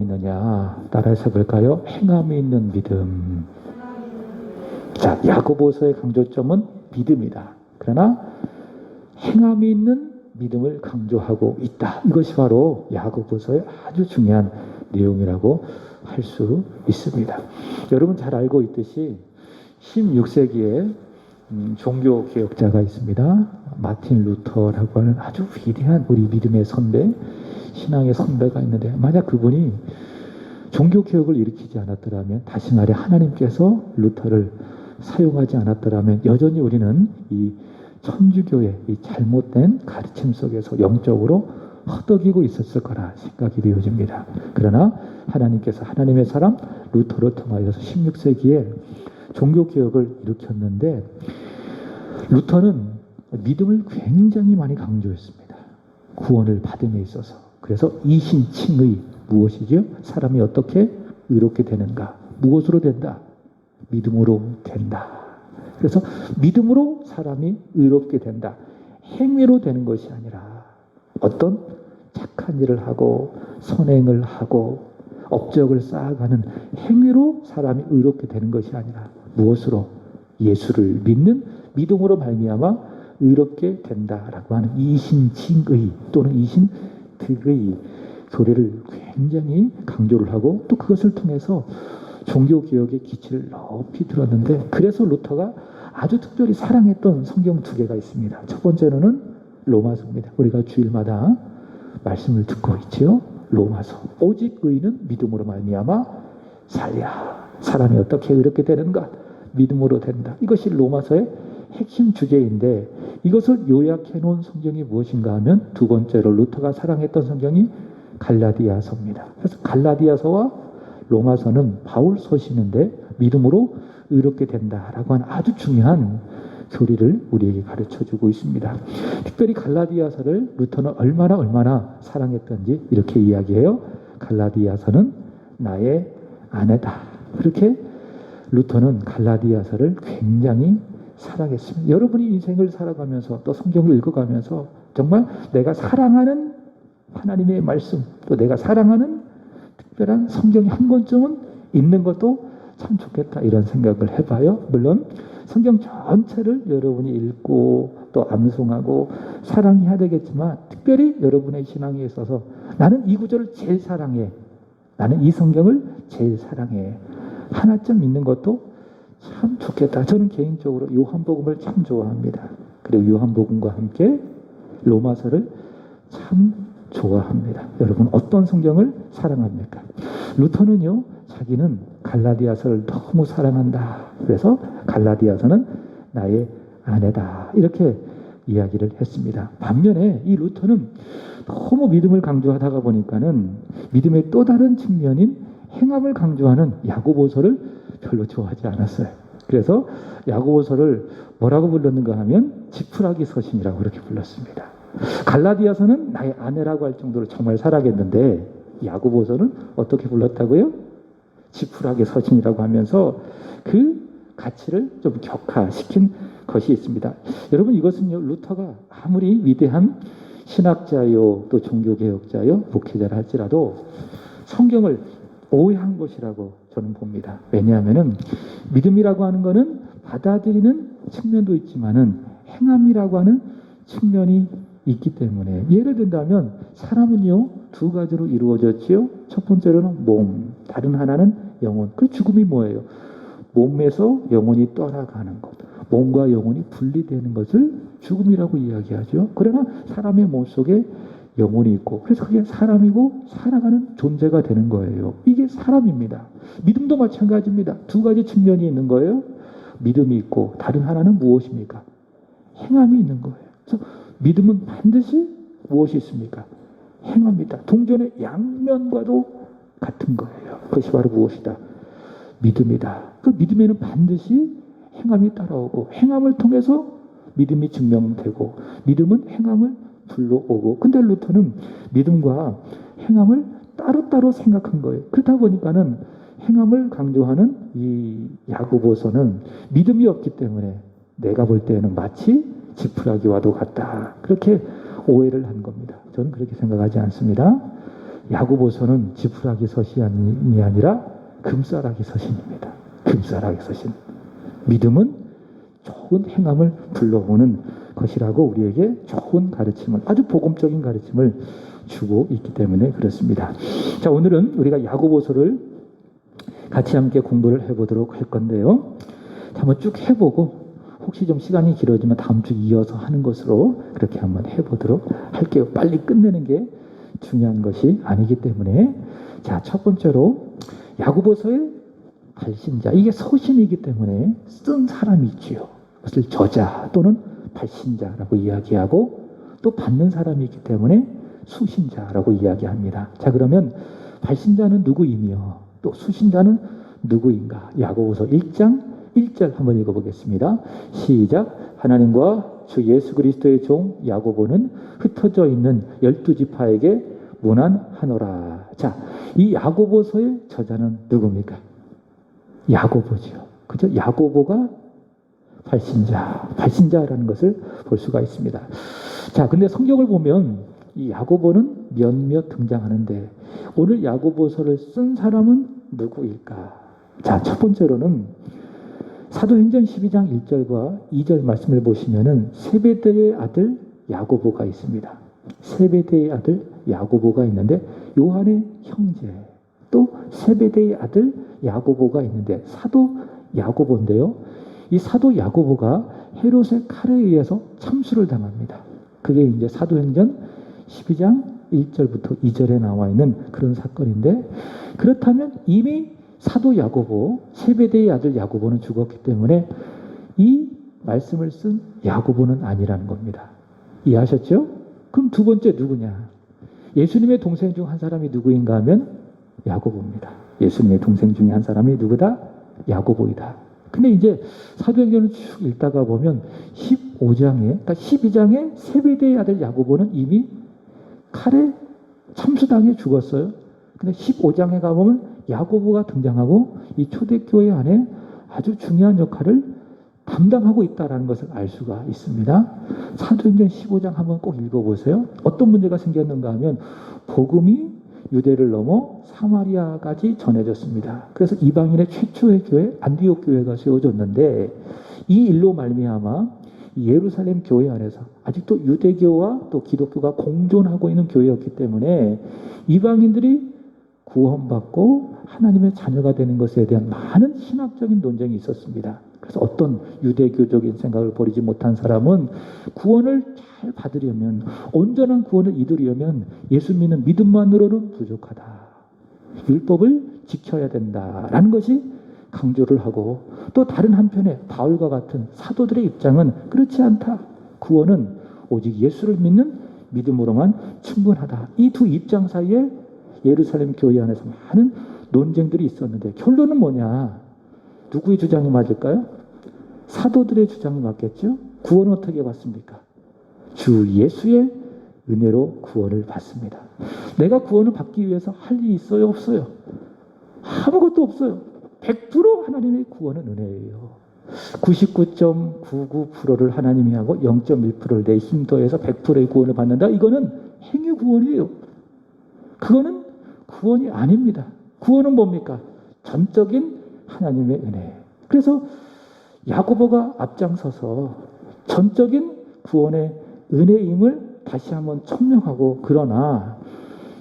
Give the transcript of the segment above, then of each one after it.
있느냐 따라서 볼까요? 행함이 있는 믿음. 자, 야고보서의 강조점은 믿음이다. 그러나 행함이 있는 믿음을 강조하고 있다. 이것이 바로 야고보서의 아주 중요한 내용이라고 할 수 있습니다. 여러분 잘 알고 있듯이 16세기에 종교 개혁자가 있습니다. 마틴 루터라고 하는 아주 위대한 우리 믿음의 선배, 신앙의 선배가 있는데, 만약 그분이 종교 개혁을 일으키지 않았더라면, 다시 말해 하나님께서 루터를 사용하지 않았더라면 여전히 우리는 이 천주교의 이 잘못된 가르침 속에서 영적으로 허덕이고 있었을 거라 생각이 되어집니다. 그러나 하나님께서 하나님의 사람 루터를 통하여서 16세기에 종교 개혁을 일으켰는데, 루터는 믿음을 굉장히 많이 강조했습니다. 구원을 받음에 있어서. 그래서 이신칭의, 무엇이죠? 사람이 어떻게 의롭게 되는가? 무엇으로 된다? 믿음으로 된다. 그래서 믿음으로 사람이 의롭게 된다. 행위로 되는 것이 아니라 어떤 착한 일을 하고 선행을 하고 업적을 쌓아가는 행위로 사람이 의롭게 되는 것이 아니라 무엇으로? 예수를 믿는 믿음으로 말미암아 의롭게 된다라고 하는 이신칭의 또는 이신득의 교리를 굉장히 강조를 하고, 또 그것을 통해서 종교개혁의 기치를 높이 들었는데, 그래서 루터가 아주 특별히 사랑했던 성경 두 개가 있습니다. 첫 번째로는 로마서입니다. 우리가 주일마다 말씀을 듣고 있지요. 로마서. 오직 의인은 믿음으로 말미암아 살랴. 사람이 어떻게 의롭게 되는가? 믿음으로 된다. 이것이 로마서의 핵심 주제인데, 이것을 요약해 놓은 성경이 무엇인가 하면 두 번째로 루터가 사랑했던 성경이 갈라디아서입니다. 그래서 갈라디아서와 로마서는 바울 서신인데 믿음으로 의롭게 된다라고 하는 아주 중요한 교리를 우리에게 가르쳐주고 있습니다. 특별히 갈라디아서를 루터는 얼마나 사랑했던지 이렇게 이야기해요. 갈라디아서는 나의 아내다. 그렇게 루터는 갈라디아서를 굉장히 사랑했습니다. 여러분이 인생을 살아가면서 또 성경을 읽어가면서 정말 내가 사랑하는 하나님의 말씀, 또 내가 사랑하는 특별한 성경이 한 권쯤은 있는 것도 참 좋겠다, 이런 생각을 해봐요. 물론 성경 전체를 여러분이 읽고 또 암송하고 사랑해야 되겠지만, 특별히 여러분의 신앙에 있어서 나는 이 구절을 제일 사랑해, 나는 이 성경을 제일 사랑해, 하나쯤 있는 것도 참 좋겠다. 저는 개인적으로 요한복음을 참 좋아합니다. 그리고 요한복음과 함께 로마서를 참 좋아합니다. 여러분 어떤 성경을 사랑합니까? 루터는요, 자기는 갈라디아서를 너무 사랑한다. 그래서 갈라디아서는 나의 아내다. 이렇게 이야기를 했습니다. 반면에 이 루터는 너무 믿음을 강조하다가 보니까는 믿음의 또 다른 측면인 행함을 강조하는 야고보서를 별로 좋아하지 않았어요. 그래서 야고보서를 뭐라고 불렀는가 하면 지푸라기 서신이라고 그렇게 불렀습니다. 갈라디아서는 나의 아내라고 할 정도로 정말 사랑했는데, 야고보서는 어떻게 불렀다고요? 지푸라기 서신이라고 하면서 그 가치를 좀 격화시킨 것이 있습니다. 여러분 이것은요, 루터가 아무리 위대한 신학자요 또 종교개혁자요 목회자라 할지라도 성경을 오해한 것이라고 저는 봅니다. 왜냐하면은 믿음이라고 하는 것은 받아들이는 측면도 있지만은 행함이라고 하는 측면이 있기 때문에, 예를 든다면 사람은요 두 가지로 이루어졌지요. 첫 번째로는 몸, 다른 하나는 영혼. 그 죽음이 뭐예요? 몸에서 영혼이 떠나가는 것, 몸과 영혼이 분리되는 것을 죽음이라고 이야기하죠. 그러나 사람의 몸속에 영혼이 있고, 그래서 그게 사람이고 살아가는 존재가 되는 거예요. 이게 사람입니다. 믿음도 마찬가지입니다. 두 가지 측면이 있는 거예요. 믿음이 있고 다른 하나는 무엇입니까? 행함이 있는 거예요. 그래서 믿음은 반드시 무엇이 있습니까? 행합니다. 동전의 양면과도 같은 거예요. 그것이 바로 무엇이다? 믿음이다. 그 믿음에는 반드시 행함이 따라오고, 행함을 통해서 믿음이 증명되고, 믿음은 행함을 불러오고. 근데 루터는 믿음과 행함을 따로따로 생각한 거예요. 그렇다 보니까는 행함을 강조하는 이 야고보서는 믿음이 없기 때문에 내가 볼 때는 마치 지푸라기와도 같다. 그렇게 오해를 한 겁니다. 저는 그렇게 생각하지 않습니다. 야고보서는 지푸라기 서신이 아니라 금싸라기 서신입니다. 금싸라기 서신. 믿음은 좋은 행함을 불러오는 것이라고 우리에게 좋은 가르침을, 아주 복음적인 가르침을 주고 있기 때문에 그렇습니다. 자, 오늘은 우리가 야고보서를 같이 함께 공부를 해보도록 할 건데요. 한번 쭉 해보고 혹시 좀 시간이 길어지면 다음 주 이어서 하는 것으로 그렇게 한번 해보도록 할게요. 빨리 끝내는 게 중요한 것이 아니기 때문에. 자, 첫 번째로 야고보서의 발신자, 이게 서신이기 때문에 쓴 사람이 있지요. 그것을 저자 또는 발신자라고 이야기하고, 또 받는 사람이 있기 때문에 수신자라고 이야기합니다. 자, 그러면 발신자는 누구이며 또 수신자는 누구인가? 야고보서 1장 1절 한번 읽어보겠습니다. 시작. 하나님과 주 예수 그리스도의 종 야고보는 흩어져 있는 12지파에게 문안하노라. 자, 이 야고보서의 저자는 누굽니까? 야고보죠. 그죠? 야고보가 발신자라는 것을 볼 수가 있습니다. 자, 근데 성경을 보면 이 야고보는 몇몇 등장하는데 오늘 야고보서를 쓴 사람은 누구일까? 자, 첫 번째로는 사도행전 12장 1절과 2절 말씀을 보시면은 세베대의 아들 야고보가 있습니다. 세베대의 아들 야고보가 있는데 요한의 형제, 또 세베대의 아들 야고보가 있는데 사도 야고보인데요. 이 사도 야고보가 헤롯의 칼에 의해서 참수를 당합니다. 그게 이제 사도행전 12장 1절부터 2절에 나와 있는 그런 사건인데, 그렇다면 이미 사도 야고보, 세베대의 아들 야고보는 죽었기 때문에 이 말씀을 쓴 야고보는 아니라는 겁니다. 이해하셨죠? 그럼 두 번째 누구냐? 예수님의 동생 중 한 사람이 누구인가 하면 야고보입니다. 예수님의 동생 중에 한 사람이 누구다? 야고보이다. 근데 이제 사도행전을 쭉 읽다가 보면 15장에, 그러니까 12장에 세베대의 아들 야고보는 이미 칼에 참수당해 죽었어요. 근데 15장에 가보면 야고보가 등장하고 이 초대교회 안에 아주 중요한 역할을 담당하고 있다는 것을 알 수가 있습니다. 사도행전 15장 한번 꼭 읽어보세요. 어떤 문제가 생겼는가 하면 복음이 유대를 넘어 사마리아까지 전해졌습니다. 그래서 이방인의 최초의 교회 안디옥 교회가 세워졌는데, 이 일로 말미암아 예루살렘 교회 안에서 아직도 유대교와 또 기독교가 공존하고 있는 교회였기 때문에 이방인들이 구원받고 하나님의 자녀가 되는 것에 대한 많은 신학적인 논쟁이 있었습니다. 그래서 어떤 유대교적인 생각을 버리지 못한 사람은 구원을 잘 받으려면, 온전한 구원을 이루려면 예수 믿는 믿음만으로는 부족하다. 율법을 지켜야 된다라는 것이 강조를 하고, 또 다른 한편에 바울과 같은 사도들의 입장은 그렇지 않다. 구원은 오직 예수를 믿는 믿음으로만 충분하다. 이 두 입장 사이에 예루살렘 교회 안에서 많은 논쟁들이 있었는데 결론은 뭐냐? 누구의 주장이 맞을까요? 사도들의 주장이 맞겠죠? 구원은 어떻게 받습니까? 주 예수의 은혜로 구원을 받습니다. 내가 구원을 받기 위해서 할 일이 있어요? 없어요? 아무것도 없어요. 100% 하나님의 구원은 은혜예요. 99.99%를 하나님이 하고 0.1%를 내 힘 더해서 100%의 구원을 받는다. 이거는 행위 구원이에요. 그거는 구원이 아닙니다. 구원은 뭡니까? 전적인 하나님의 은혜. 그래서 야고보가 앞장서서 전적인 구원의 은혜임을 다시 한번 천명하고, 그러나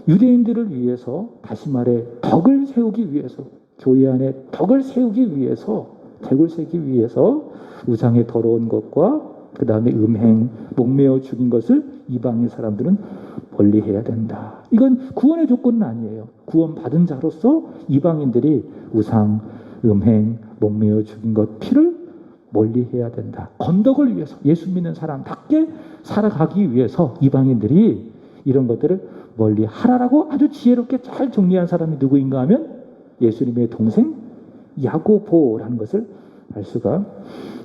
유대인들을 위해서, 다시 말해 덕을 세우기 위해서, 교회 안에 덕을 세우기 위해서, 덕을 세우기 위해서 우상의 더러운 것과 그 다음에 음행, 목매어 죽인 것을 이방인 사람들은 멀리해야 된다. 이건 구원의 조건은 아니에요. 구원받은 자로서 이방인들이 우상, 음행, 목매어 죽인 것, 피를 멀리해야 된다. 건덕을 위해서, 예수 믿는 사람답게 살아가기 위해서 이방인들이 이런 것들을 멀리하라라고 아주 지혜롭게 잘 정리한 사람이 누구인가 하면 예수님의 동생 야고보라는 것을 알 수가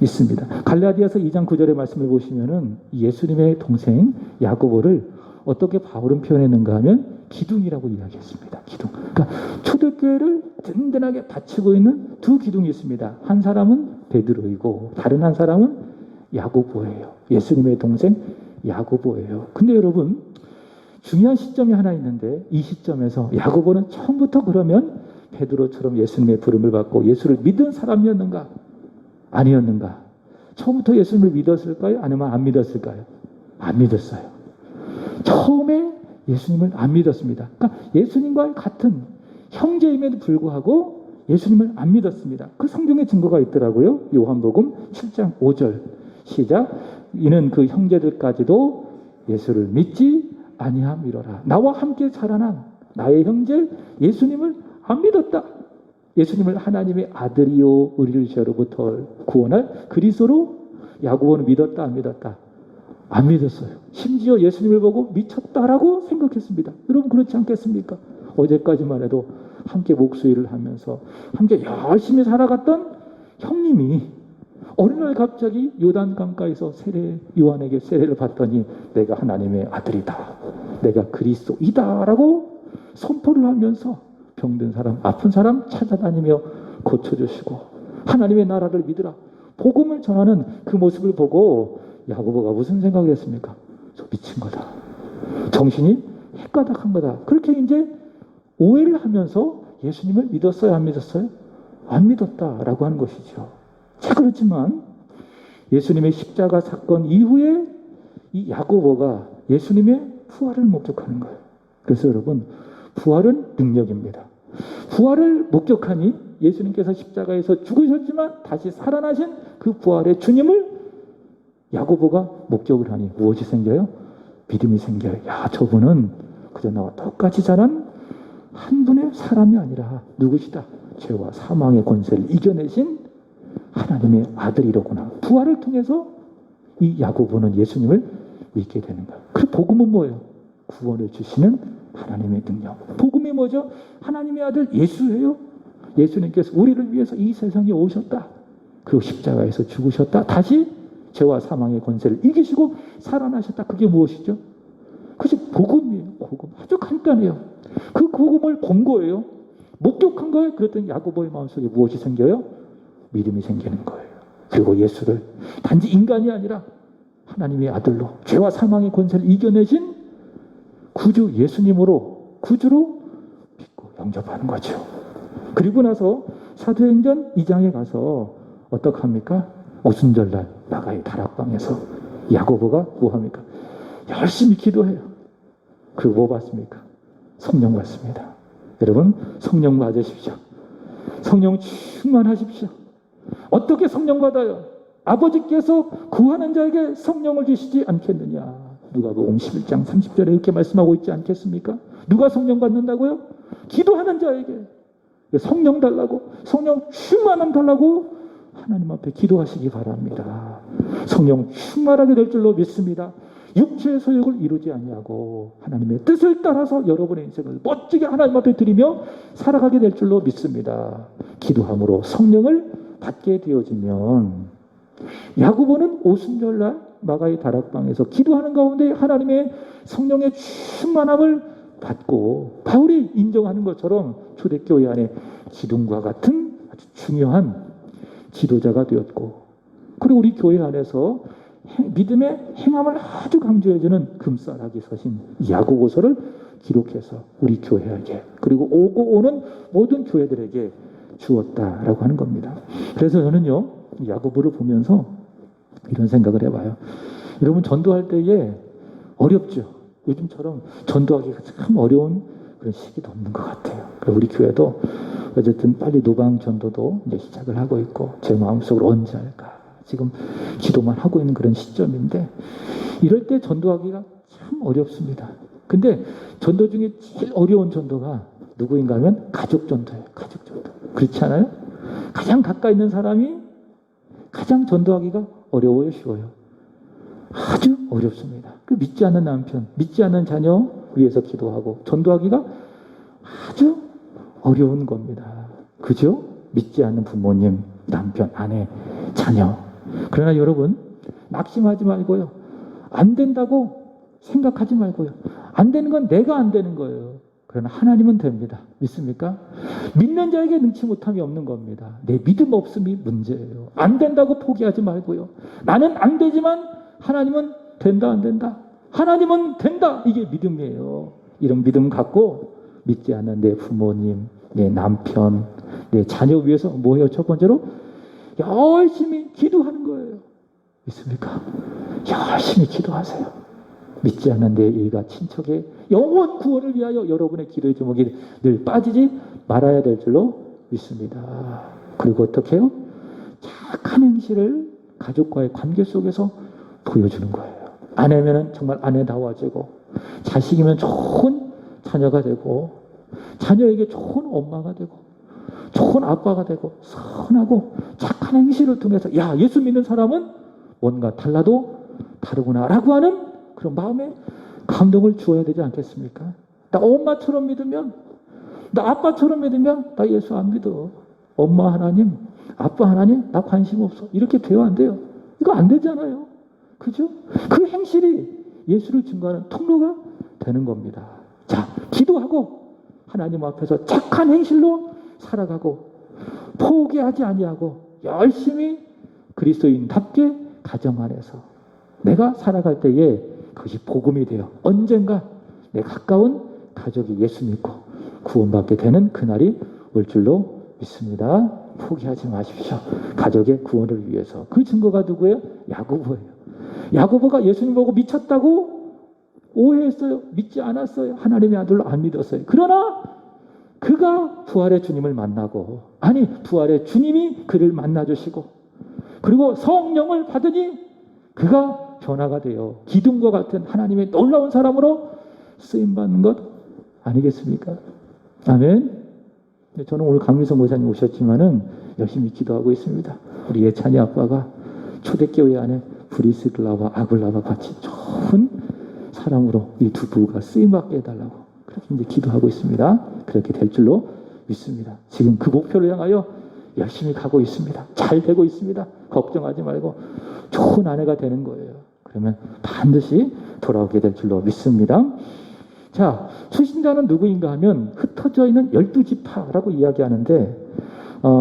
있습니다. 갈라디아서 2장 9절의 말씀을 보시면은 예수님의 동생 야고보를 어떻게 바울은 표현했는가 하면 기둥이라고 이야기했습니다. 기둥. 그러니까 초대교회를 든든하게 받치고 있는 두 기둥이 있습니다. 한 사람은 베드로이고 다른 한 사람은 야고보예요. 예수님의 동생 야고보예요. 근데 여러분, 중요한 시점이 하나 있는데 이 시점에서 야고보는 처음부터 그러면 베드로처럼 예수님의 부름을 받고 예수를 믿은 사람이었는가? 아니었는가? 처음부터 예수님을 믿었을까요? 아니면 안 믿었을까요? 안 믿었어요. 처음에 예수님을 안 믿었습니다. 그러니까 예수님과 같은 형제임에도 불구하고 예수님을 안 믿었습니다. 그 성경에 증거가 있더라고요. 요한복음 7장 5절 시작. 이는 그 형제들까지도 예수를 믿지 아니함이로라. 나와 함께 자라난 나의 형제 예수님을 안 믿었다. 예수님을 하나님의 아들이요 우리를 죄로부터 구원할 그리스도로 야고보는 믿었다 안 믿었다? 안 믿었어요. 심지어 예수님을 보고 미쳤다라고 생각했습니다. 여러분 그렇지 않겠습니까? 어제까지만 해도 함께 목수일을 하면서 함께 열심히 살아갔던 형님이 어느 날 갑자기 요단 강가에서 요한에게 세례를 받더니 내가 하나님의 아들이다. 내가 그리스도이다라고 선포를 하면서 병든 사람, 아픈 사람 찾아다니며 고쳐주시고 하나님의 나라를 믿으라. 복음을 전하는 그 모습을 보고 야고보가 무슨 생각을 했습니까? 저 미친 거다. 정신이 헷가닥한 거다. 그렇게 이제 오해를 하면서 예수님을 믿었어요? 안 믿었어요? 안 믿었다라고 하는 것이죠. 자, 그렇지만 예수님의 십자가 사건 이후에 이 야고보가 예수님의 부활을 목격하는 거예요. 그래서 여러분 부활은 능력입니다. 부활을 목격하니 예수님께서 십자가에서 죽으셨지만 다시 살아나신 그 부활의 주님을 야고보가 목격을 하니 무엇이 생겨요? 믿음이 생겨요. 야, 저분은 그저 나와 똑같이 자란 한 분의 사람이 아니라 누구시다? 죄와 사망의 권세를 이겨내신 하나님의 아들이로구나. 부활을 통해서 이 야고보는 예수님을 믿게 되는 거예요. 그 복음은 뭐예요? 구원을 주시는 하나님의 능력. 복음이 뭐죠? 하나님의 아들 예수예요. 예수님께서 우리를 위해서 이 세상에 오셨다. 그리고 십자가에서 죽으셨다. 다시 죄와 사망의 권세를 이기시고 살아나셨다. 그게 무엇이죠? 그것이 복음이에요. 복음. 아주 간단해요. 그 복음을 본 거예요. 목격한 거예요. 그랬더니 야고보의 마음속에 무엇이 생겨요? 믿음이 생기는 거예요. 그리고 예수를 단지 인간이 아니라 하나님의 아들로 죄와 사망의 권세를 이겨내신 구주 예수님으로 구주로 믿고 영접하는 거죠. 그리고 나서 사도행전 2장에 가서 어떻게 합니까? 오순절날 나가의 다락방에서 야고보가 뭐 합니까? 열심히 기도해요. 그리고 뭐 받습니까? 성령 받습니다. 여러분 성령 받으십시오. 성령 충만하십시오. 어떻게 성령 받아요? 아버지께서 구하는 자에게 성령을 주시지 않겠느냐. 누가복음 11장 30절에 이렇게 말씀하고 있지 않겠습니까? 누가 성령 받는다고요? 기도하는 자에게 성령 달라고, 성령 충만함 달라고 하나님 앞에 기도하시기 바랍니다. 성령 충만하게 될 줄로 믿습니다. 육체의 소욕을 이루지 아니하고 하나님의 뜻을 따라서 여러분의 인생을 멋지게 하나님 앞에 드리며 살아가게 될 줄로 믿습니다. 기도함으로 성령을 받게 되어지면 야고보는 오순절날 마가의 다락방에서 기도하는 가운데 하나님의 성령의 충만함을 받고 바울이 인정하는 것처럼 초대교회 안에 기둥과 같은 아주 중요한 지도자가 되었고, 그리고 우리 교회 안에서 믿음의 행함을 아주 강조해주는 금싸라기 서신 야고보서를 기록해서 우리 교회에게 그리고 오고 오는 모든 교회들에게 주었다라고 하는 겁니다. 그래서 저는요 야고보를 보면서 이런 생각을 해봐요. 여러분 전도할 때에 어렵죠. 요즘처럼 전도하기가 참 어려운 그런 시기도 없는 것 같아요. 우리 교회도 어쨌든 빨리 노방 전도도 이제 시작을 하고 있고 제 마음속으로 언제 할까 지금 기도만 하고 있는 그런 시점인데 이럴 때 전도하기가 참 어렵습니다. 근데 전도 중에 제일 어려운 전도가 누구인가 하면 가족 전도예요. 가족 전도. 그렇지 않아요? 가장 가까이 있는 사람이 가장 전도하기가 어려워요, 쉬워요? 아주 어렵습니다. 그 믿지 않는 남편, 믿지 않는 자녀 위해서 기도하고 전도하기가 아주 어려운 겁니다. 그죠? 믿지 않는 부모님, 남편, 아내, 자녀. 그러나 여러분 낙심하지 말고요. 안 된다고 생각하지 말고요. 안 되는 건 내가 안 되는 거예요. 그러나 하나님은 됩니다. 믿습니까? 믿는 자에게 능치 못함이 없는 겁니다. 내 믿음 없음이 문제예요. 안 된다고 포기하지 말고요. 나는 안 되지만 하나님은 된다 안 된다? 하나님은 된다. 이게 믿음이에요. 이런 믿음 갖고 믿지 않는 내 부모님, 내 남편, 내 자녀 위해서 뭐예요? 첫 번째로 열심히 기도하는 거예요. 믿습니까? 열심히 기도하세요. 믿지 않는 내 일가 친척의 영원 구원을 위하여 여러분의 기도의 제목이 늘 빠지지 말아야 될 줄로 믿습니다. 그리고 어떻게 해요? 착한 행실을 가족과의 관계 속에서 보여주는 거예요. 아내면 정말 아내다워지고, 자식이면 좋은 자녀가 되고, 자녀에게 좋은 엄마가 되고, 좋은 아빠가 되고, 선하고 착한 행실을 통해서 야, 예수 믿는 사람은 뭔가 달라도 다르구나 라고 하는 그런 마음에 감동을 주어야 되지 않겠습니까? 나 엄마처럼 믿으면, 나 아빠처럼 믿으면 나 예수 안 믿어. 엄마 하나님, 아빠 하나님 나 관심 없어. 이렇게 돼야 안 돼요. 이거 안 되잖아요. 그죠? 그 행실이 예수를 증거하는 통로가 되는 겁니다. 자, 기도하고 하나님 앞에서 착한 행실로 살아가고 포기하지 아니하고 열심히 그리스도인답게 가정 안에서 내가 살아갈 때에 그것이 복음이 되어 언젠가 내 가까운 가족이 예수 믿고 구원받게 되는 그날이 올 줄로 믿습니다. 포기하지 마십시오. 가족의 구원을 위해서. 그 증거가 누구예요? 야고보예요. 야고보가 예수님 보고 미쳤다고 오해했어요. 믿지 않았어요. 하나님의 아들로 안 믿었어요. 그러나 그가 부활의 주님을 만나고, 아니 부활의 주님이 그를 만나주시고, 그리고 성령을 받으니 그가 변화가 되어 기둥과 같은 하나님의 놀라운 사람으로 쓰임받는 것 아니겠습니까? 아멘. 저는 오늘 강민성 목사님 오셨지만은 열심히 기도하고 있습니다. 우리 예찬이 아빠가 초대교회 안에 브리스글라와 아굴라와 같이 좋은 사람으로 이 두 부부가 쓰임받게 해달라고 그렇게 이제 기도하고 있습니다. 그렇게 될 줄로 믿습니다. 지금 그 목표를 향하여 열심히 가고 있습니다. 잘 되고 있습니다. 걱정하지 말고 좋은 아내가 되는 거예요. 그러면 반드시 돌아오게 될 줄로 믿습니다. 자, 수신자는 누구인가 하면 흩어져 있는 12지파라고 이야기하는데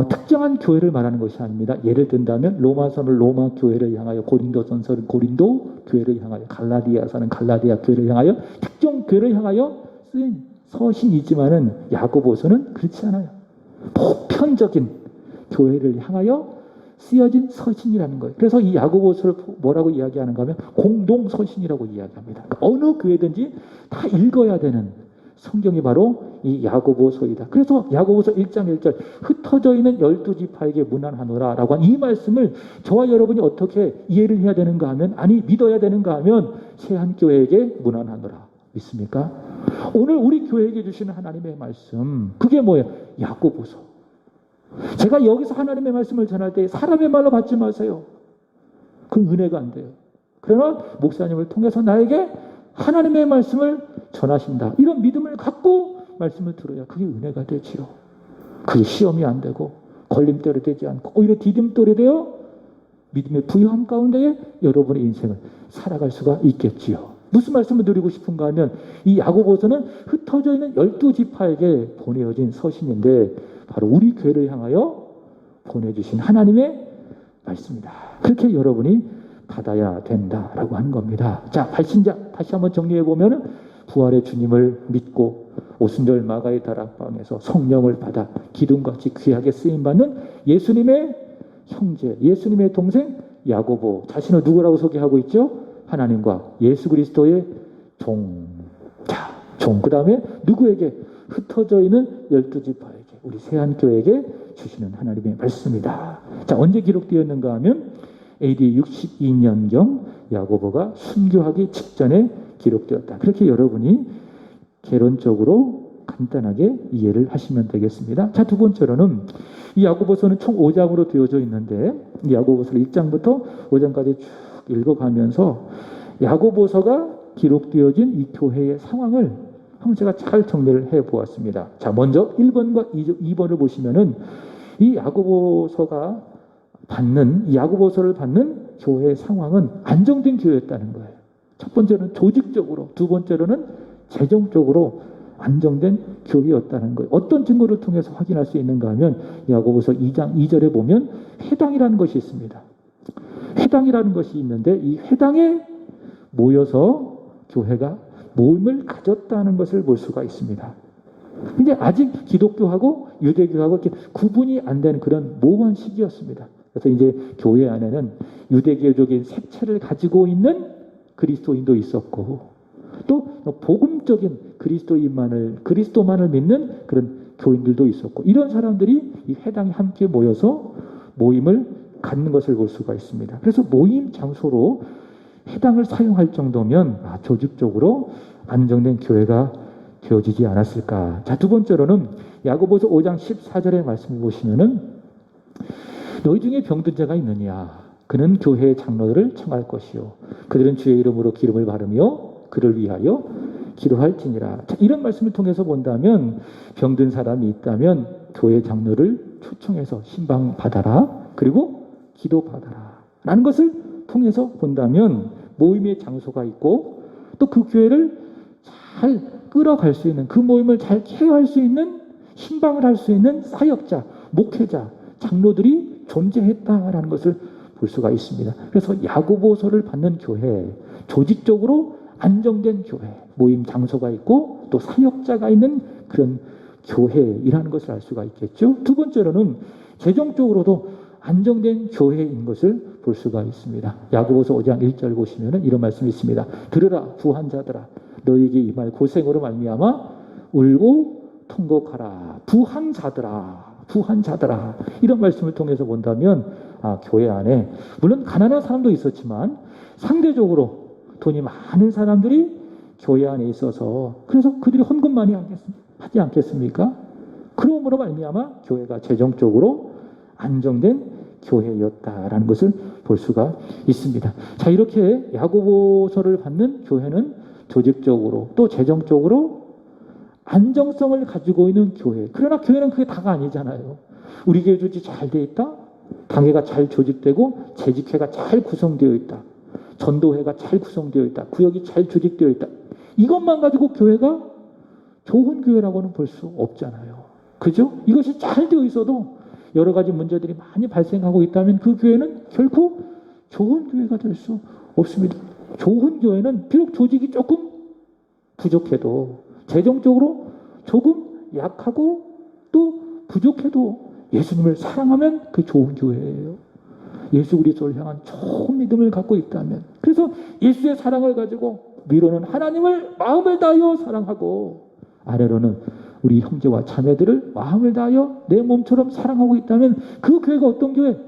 특정한 교회를 말하는 것이 아닙니다. 예를 든다면 로마서는 로마 교회를 향하여, 고린도전서는 고린도 교회를 향하여, 갈라디아서는 갈라디아 교회를 향하여 특정 교회를 향하여 쓴 서신이지만은 야고보서는 그렇지 않아요. 보편적인 교회를 향하여 쓰여진 서신이라는 거예요. 그래서 이 야고보서를 뭐라고 이야기하는가 하면 공동서신이라고 이야기합니다. 그러니까 어느 교회든지 다 읽어야 되는 성경이 바로 이 야고보서이다. 그래서 야고보서 1장 1절 흩어져 있는 12지파에게 문안하노라 라고 한 이 말씀을 저와 여러분이 어떻게 이해를 해야 되는가 하면, 아니 믿어야 되는가 하면 세한교회에게 문안하노라. 믿습니까? 오늘 우리 교회에게 주시는 하나님의 말씀, 그게 뭐예요? 야고보서. 제가 여기서 하나님의 말씀을 전할 때 사람의 말로 받지 마세요. 그 은혜가 안 돼요. 그러나 목사님을 통해서 나에게 하나님의 말씀을 전하신다. 이런 믿음을 갖고 말씀을 들어야 그게 은혜가 되지요. 그게 시험이 안 되고 걸림돌이 되지 않고 오히려 디딤돌이 되어 믿음의 부유함 가운데에 여러분의 인생을 살아갈 수가 있겠지요. 무슨 말씀을 드리고 싶은가 하면 이 야고보서는 흩어져 있는 12지파에게 보내어진 서신인데 바로 우리 교회를 향하여 보내주신 하나님의 말씀이다. 그렇게 여러분이 받아야 된다라고 하는 겁니다. 자, 발신자 다시 한번 정리해 보면 부활의 주님을 믿고 오순절 마가의 다락방에서 성령을 받아 기둥같이 귀하게 쓰임받는 예수님의 형제, 예수님의 동생 야고보, 자신을 누구라고 소개하고 있죠? 하나님과 예수 그리스도의 종. 자, 종. 그 다음에 누구에게? 흩어져 있는 12지파에게, 우리 세한교회에게 주시는 하나님의 말씀이다. 자, 언제 기록되었는가 하면 AD 62년경 야고보가 순교하기 직전에 기록되었다. 그렇게 여러분이 개론적으로 간단하게 이해를 하시면 되겠습니다. 자, 두 번째로는 이 야고보서는 총 5장으로 되어져 있는데 이 야고보서를 1장부터 5장까지 쭉 읽어가면서 야고보서가 기록되어진 이 교회의 상황을 한번 제가 잘 정리를 해보았습니다. 자, 먼저 1번과 2번을 보시면은 이 야고보서가 받는, 야고보서를 받는 교회의 상황은 안정된 교회였다는 거예요. 첫 번째는 조직적으로, 두 번째로는 재정적으로 안정된 교회였다는 거예요. 어떤 증거를 통해서 확인할 수 있는가 하면 야고보서 2장 2절에 보면 회당이라는 것이 있습니다. 회당이라는 것이 있는데 이 회당에 모여서 교회가 모임을 가졌다는 것을 볼 수가 있습니다. 근데 아직 기독교하고 유대교하고 이렇게 구분이 안 되는 그런 모호한 시기였습니다. 그래서 이제 교회 안에는 유대교적인 색채를 가지고 있는 그리스도인도 있었고, 또 복음적인 그리스도만을 믿는 그런 교인들도 있었고, 이런 사람들이 이 회당에 함께 모여서 모임을 갖는 것을 볼 수가 있습니다. 그래서 모임 장소로 회당을 사용할 정도면 조직적으로 안정된 교회가 되어지지 않았을까. 자, 두 번째로는 야고보서 5장 14절의 말씀을 보시면은 너희 중에 병든 자가 있느냐? 그는 교회의 장로들을 청할 것이요. 그들은 주의 이름으로 기름을 바르며 그를 위하여 기도할지니라. 자, 이런 말씀을 통해서 본다면 병든 사람이 있다면 교회 장로를 초청해서 신방받아라. 그리고 기도받아라. 라는 것을 통해서 본다면 모임의 장소가 있고 또 그 교회를 잘 끌어갈 수 있는, 그 모임을 잘 케어할 수 있는, 신방을 할 수 있는 사역자, 목회자, 장로들이 존재했다라는 것을 볼 수가 있습니다. 그래서 야고보서를 받는 교회, 조직적으로 안정된 교회, 모임 장소가 있고 또 사역자가 있는 그런 교회이라는 것을 알 수가 있겠죠. 두 번째로는 재정적으로도 안정된 교회인 것을 볼 수가 있습니다. 야고보서 5장 1절 보시면은 이런 말씀이 있습니다. 들으라 부한 자들아, 너에게 이 말 고생으로 말미암아 울고 통곡하라. 부한 자들아. 이런 말씀을 통해서 본다면 교회 안에 물론 가난한 사람도 있었지만 상대적으로 돈이 많은 사람들이 교회 안에 있어서, 그래서 그들이 헌금 많이 하지 않겠습니까? 그러므로 말미암아 교회가 재정적으로 안정된 교회였다라는 것을 볼 수가 있습니다. 자, 이렇게 야고보서를 받는 교회는 조직적으로 또 재정적으로 안정성을 가지고 있는 교회. 그러나 교회는 그게 다가 아니잖아요. 우리 교회 조직이 잘 돼 있다. 당회가 잘 조직되고 재직회가 잘 구성되어 있다. 전도회가 잘 구성되어 있다. 구역이 잘 조직되어 있다. 이것만 가지고 교회가 좋은 교회라고는 볼 수 없잖아요. 그죠? 이것이 잘 되어 있어도 여러 가지 문제들이 많이 발생하고 있다면 그 교회는 결코 좋은 교회가 될 수 없습니다. 좋은 교회는 비록 조직이 조금 부족해도, 재정적으로 조금 약하고 또 부족해도 예수님을 사랑하면 그 좋은 교회예요. 예수 그리스도를 향한 좋은 믿음을 갖고 있다면, 그래서 예수의 사랑을 가지고 위로는 하나님을 마음을 다하여 사랑하고 아래로는 우리 형제와 자매들을 마음을 다하여 내 몸처럼 사랑하고 있다면 그 교회가 어떤 교회?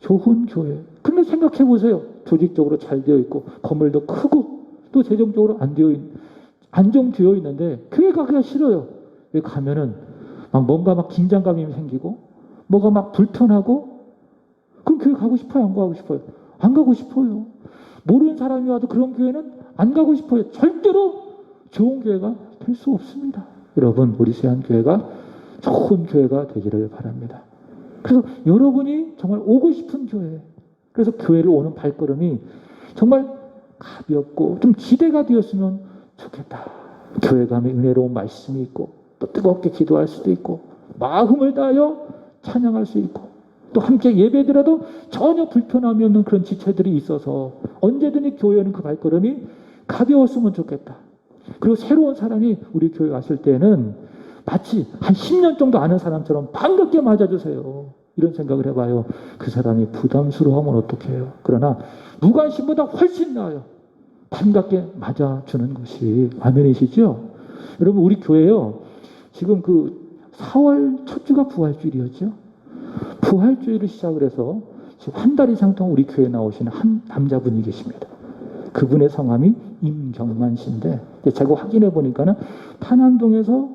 좋은 교회. 그런데 생각해 보세요. 조직적으로 잘 되어 있고 건물도 크고 또 재정적으로 안정되어 있는데 교회 가기가 싫어요. 왜? 가면은 뭔가 긴장감이 생기고 뭐가 불편하고, 그럼 교회 가고 싶어요? 안 가고 싶어요? 안 가고 싶어요. 모르는 사람이 와도 그런 교회는 안 가고 싶어요. 절대로 좋은 교회가 될 수 없습니다. 여러분, 우리 세안교회가 좋은 교회가 되기를 바랍니다. 그래서 여러분이 정말 오고 싶은 교회, 그래서 교회를 오는 발걸음이 정말 가볍고 좀 기대가 되었으면 좋겠다. 교회 가면 은혜로운 말씀이 있고 또 뜨겁게 기도할 수도 있고 마음을 다하여 찬양할 수 있고 또 함께 예배드려도 전혀 불편함이 없는 그런 지체들이 있어서 언제든지 교회 오는 그 발걸음이 가벼웠으면 좋겠다. 그리고 새로운 사람이 우리 교회 왔을 때는 마치 한 10년 정도 아는 사람처럼 반갑게 맞아주세요. 이런 생각을 해봐요. 그 사람이 부담스러워하면 어떡해요. 그러나 무관심보다 훨씬 나아요. 반갑게 맞아주는 것이. 아멘이시죠? 여러분, 우리 교회요, 지금 4월 첫 주가 부활주일이었죠. 부활주일을 시작을 해서 지금 한 달 이상 동안 우리 교회에 나오시는 한 남자분이 계십니다. 그분의 성함이 임경만 씨인데, 제가 확인해 보니까는 탄암동에서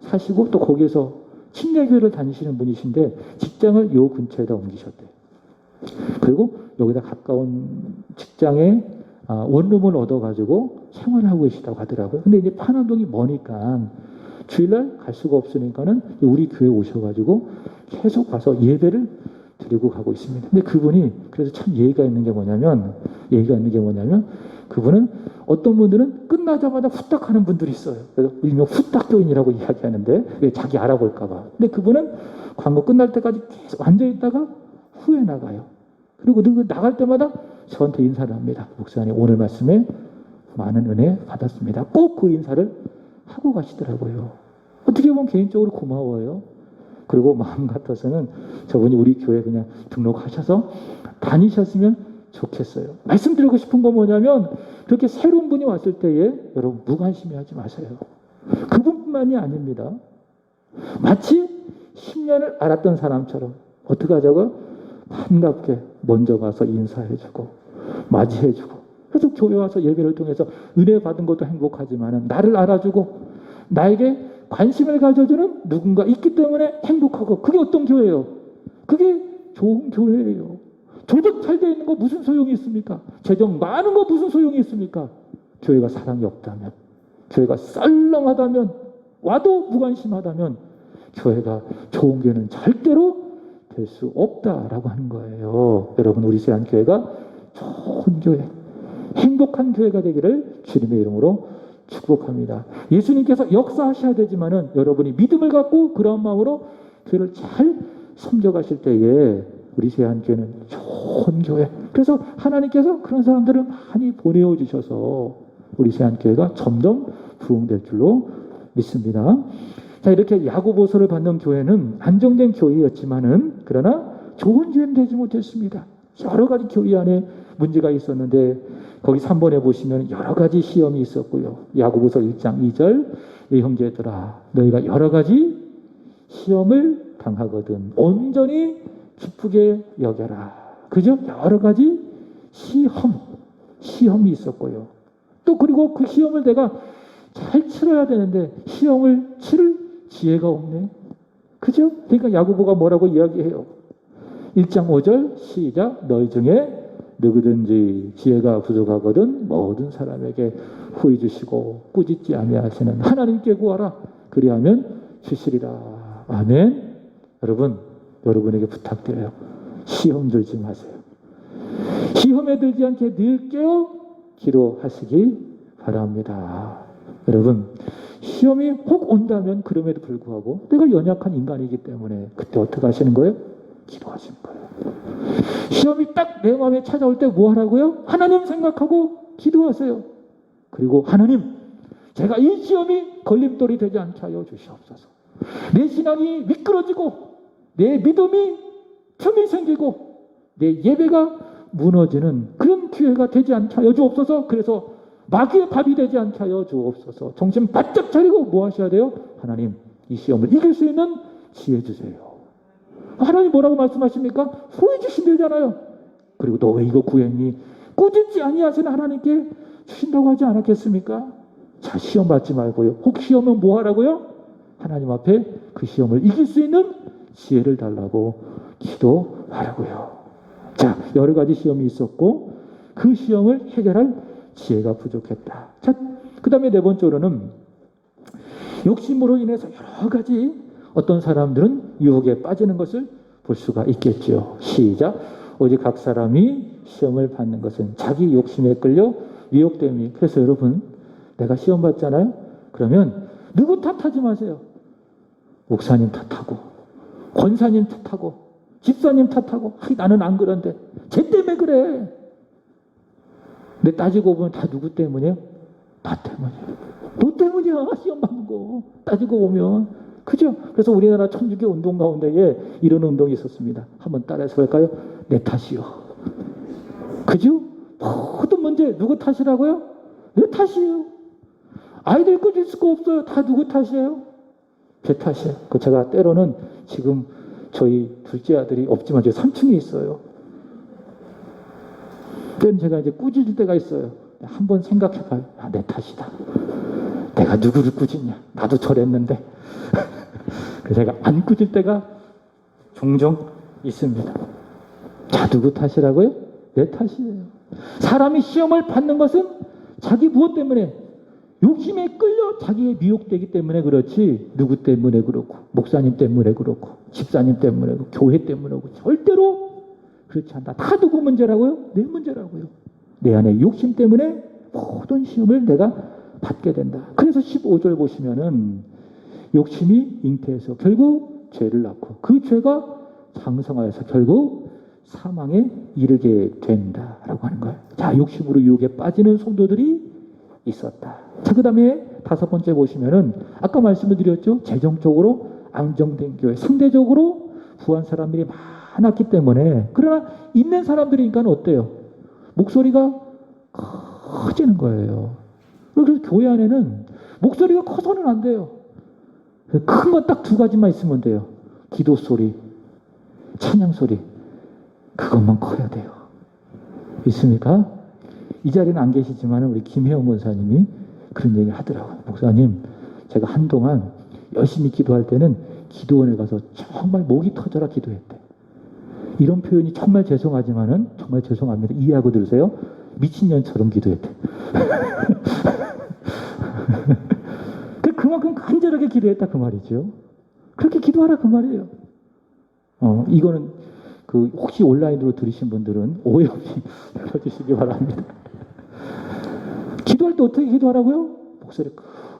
사시고 또 거기에서 침례교회를 다니시는 분이신데 직장을 요 근처에다 옮기셨대요. 그리고 여기다 가까운 직장에 원룸을 얻어가지고 생활을 하고 계시다고 하더라고요. 근데 이제 판암동이 머니까 주일날 갈 수가 없으니까는 우리 교회 오셔가지고 계속 와서 예배를 드리고 가고 있습니다. 근데 그분이 그래서 참 예의가 있는 게 뭐냐면 그분은 어떤 분들은 끝나자마자 후딱 하는 분들이 있어요. 그래서 일명 후딱교인이라고 이야기하는데 왜 자기 알아볼까 봐. 근데 그분은 광고 끝날 때까지 계속 앉아있다가 후에 나가요. 그리고 나갈 때마다 저한테 인사를 합니다. 목사님, 오늘 말씀에 많은 은혜 받았습니다. 꼭 그 인사를 하고 가시더라고요. 어떻게 보면 개인적으로 고마워요. 그리고 마음 같아서는 저분이 우리 교회 그냥 등록하셔서 다니셨으면 좋겠어요. 말씀드리고 싶은 건 뭐냐면 그렇게 새로운 분이 왔을 때에 여러분 무관심해 하지 마세요. 그분뿐만이 아닙니다. 마치 10년을 알았던 사람처럼 어떻게 하자고요? 반갑게 먼저 가서 인사해주고 맞이해주고, 그래서 교회 와서 예배를 통해서 은혜 받은 것도 행복하지만 나를 알아주고 나에게 관심을 가져주는 누군가 있기 때문에 행복하고, 그게 어떤 교회예요? 그게 좋은 교회예요. 조직 잘 돼 있는 거 무슨 소용이 있습니까? 재정 많은 거 무슨 소용이 있습니까? 교회가 사랑이 없다면, 교회가 썰렁하다면, 와도 무관심하다면 교회가 좋은 교회는 절대로 될 수 없다라고 하는 거예요. 여러분, 우리 세안교회가 좋은 교회, 행복한 교회가 되기를 주님의 이름으로 축복합니다. 예수님께서 역사하셔야 되지만은 여러분이 믿음을 갖고 그런 마음으로 교회를 잘 섬겨가실 때에 우리 세안교회는 좋은 교회, 그래서 하나님께서 그런 사람들을 많이 보내어 주셔서 우리 세안교회가 점점 부흥될 줄로 믿습니다. 자, 이렇게 야고보서를 받는 교회는 안정된 교회였지만은 그러나 좋은 교회는 되지 못했습니다. 여러 가지 교회 안에 문제가 있었는데 거기 3번에 보시면 여러 가지 시험이 있었고요. 야고보서 1장 2절, 내 형제들아 너희가 여러 가지 시험을 당하거든 온전히 기쁘게 여겨라. 그죠? 여러 가지 시험이 있었고요. 또 그리고 그 시험을 내가 잘 치러야 되는데 시험을 치를 지혜가 없네. 그죠? 그러니까 야고보가 뭐라고 이야기해요? 1장 5절 시작. 너희 중에 누구든지 지혜가 부족하거든 모든 사람에게 후히 주시고 꾸짖지 아니하시는 하나님께 구하라. 그리하면 주시리라. 아멘. 여러분, 여러분에게 부탁드려요. 시험 들지 마세요. 시험에 들지 않게 늘 깨어 기도하시기 바랍니다. 여러분, 시험이 혹 온다면 그럼에도 불구하고 내가 연약한 인간이기 때문에 그때 어떻게 하시는 거예요? 기도하시는 거예요. 시험이 딱 내 마음에 찾아올 때 뭐 하라고요? 하나님 생각하고 기도하세요. 그리고 하나님, 제가 이 시험이 걸림돌이 되지 않게 하여 주시옵소서. 내 신앙이 미끄러지고 내 믿음이 틈이 생기고 내 예배가 무너지는 그런 기회가 되지 않게 하여 주옵소서. 그래서 마귀의 밥이 되지 않게 하여 주옵소서. 정신 바짝 차리고 뭐 하셔야 돼요? 하나님, 이 시험을 이길 수 있는 지혜 주세요. 하나님 뭐라고 말씀하십니까? 후회 주신다잖아요. 그리고 너 왜 이거 구했니? 꾸짖지 아니하시는 하나님께 주신다고 하지 않았겠습니까? 자, 시험 받지 말고요. 혹 시험은 뭐 하라고요? 하나님 앞에 그 시험을 이길 수 있는 지혜를 달라고 기도하라고요. 자, 여러 가지 시험이 있었고 그 시험을 해결할 지혜가 부족했다. 자, 그 다음에 네 번째로는 욕심으로 인해서 여러 가지 어떤 사람들은 유혹에 빠지는 것을 볼 수가 있겠죠. 시작. 오직 각 사람이 시험을 받는 것은 자기 욕심에 끌려 미혹됨이. 그래서 여러분, 내가 시험 받잖아요. 그러면 누구 탓하지 마세요. 목사님 탓하고 권사님 탓하고 집사님 탓하고 나는 안 그런데 쟤 때문에 그래. 근데 따지고 보면 다 누구 때문이에요? 나 때문이에요. 너 때문이야. 시험 받는 거 따지고 보면. 그죠? 그래서 우리나라 천주교 운동 가운데에 이런 운동이 있었습니다. 한번 따라해서 볼까요? 내 탓이요. 그죠? 모든 문제 누구 탓이라고요? 내 탓이에요. 아이들 꾸짖을 수가 없어요. 다 누구 탓이에요? 제 탓이에요. 그 제가 때로는 지금 저희 둘째 아들이 없지만 저 3층에 있어요. 때는 제가 이제 꾸짖을 때가 있어요. 한번 생각해봐요. 아, 내 탓이다. 내가 누구를 꾸짖냐? 나도 저랬는데. 그래서 제가 안 꾸짖을 때가 종종 있습니다. 자, 누구 탓이라고요? 내 탓이에요. 사람이 시험을 받는 것은 자기 무엇 때문에? 욕심에 끌려 자기의 미혹되기 때문에 그렇지, 누구 때문에 그렇고, 목사님 때문에 그렇고, 집사님 때문에 그렇고, 교회 때문에 그렇고, 절대로 그렇지 않다. 다 누구 문제라고요? 내 문제라고요. 내 안에 욕심 때문에 모든 시험을 내가 받게 된다. 그래서 15절 보시면은 욕심이 잉태해서 결국 죄를 낳고 그 죄가 장성하여서 결국 사망에 이르게 된다라고 하는 거예요. 자, 욕심으로 유혹에 빠지는 성도들이 있었다. 자, 그 다음에 5번째 보시면은 아까 말씀을 드렸죠. 재정적으로 안정된 교회, 상대적으로 부한 사람들이 많았기 때문에, 그러나 있는 사람들이니까 어때요? 목소리가 커지는 거예요. 그래서 교회 안에는 목소리가 커서는 안 돼요. 큰 건 딱 2가지만 있으면 돼요. 기도 소리, 찬양 소리. 그것만 커야 돼요. 있습니까? 이 자리는 안 계시지만 우리 김혜영 권사님이 그런 얘기 하더라고요. 목사님, 제가 한동안 열심히 기도할 때는 기도원에 가서 정말 목이 터져라 기도했대. 이런 표현이 정말 죄송하지만은 정말 죄송합니다. 이해하고 들으세요. 미친년처럼 기도했대. 그만큼 간절하게 기도했다 그 말이죠. 그렇게 기도하라 그 말이에요. 이거는 혹시 온라인으로 들으신 분들은 오해 없이 들어주시기 바랍니다. 기도할 때 어떻게 기도하라고요? 목소리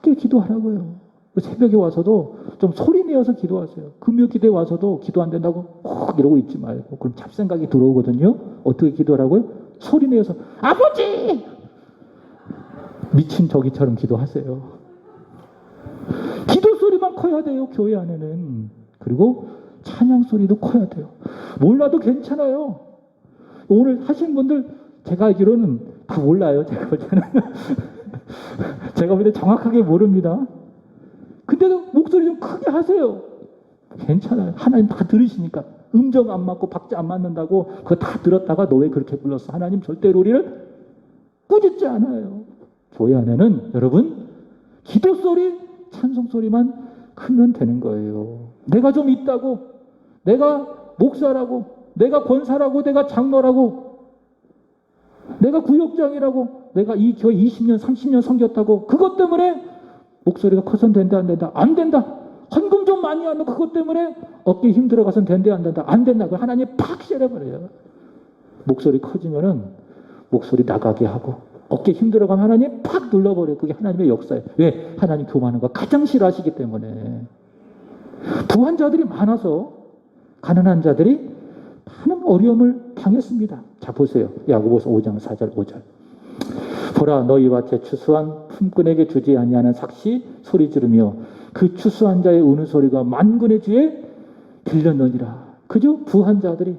크게 기도하라고요. 새벽에 와서도 좀 소리 내어서 기도하세요. 금요 기도에 와서도 기도 안 된다고 꼭 이러고 있지 말고, 그럼 잡생각이 들어오거든요. 어떻게 기도하라고요? 소리 내어서 아버지! 미친 저기처럼 기도하세요. 기도 소리만 커야 돼요, 교회 안에는. 그리고 찬양 소리도 커야 돼요. 몰라도 괜찮아요. 오늘 하신 분들 제가 알기로는 다 몰라요. 제가 볼 때는. 제가 볼 때 정확하게 모릅니다. 근데도 목소리 좀 크게 하세요. 괜찮아요. 하나님 다 들으시니까. 음정 안 맞고 박자 안 맞는다고 그거 다 들었다가 너 왜 그렇게 불렀어? 하나님 절대로 우리를 꾸짖지 않아요. 교회 안에는 여러분 기도 소리, 찬송 소리만 크면 되는 거예요. 내가 좀 있다고, 내가 목사라고, 내가 권사라고, 내가 장로라고, 내가 구역장이라고, 내가 이 교회 20년, 30년 섬겼다고, 그것 때문에 목소리가 커선 된다, 안 된다? 안 된다. 헌금 좀 많이 하는 그것 때문에 어깨 힘들어가선 된다, 안 된다? 안 된다. 그 하나님 팍 씌워버려요. 목소리 커지면은 목소리 나가게 하고, 어깨 힘들어가면 하나님 팍 눌러버려요. 그게 하나님의 역사예요. 왜? 하나님 교만한 거 가장 싫어하시기 때문에. 부한 자들이 많아서 가난한 자들이 많은 어려움을 당했습니다. 자, 보세요. 야고보서 5장 4절 5절. 보라, 너희와 제 추수한 품꾼에게 주지 아니하는 삭시 소리 지르며 그 추수한 자의 우는 소리가 만군의 주에 들렸느니라. 그죠? 부한 자들이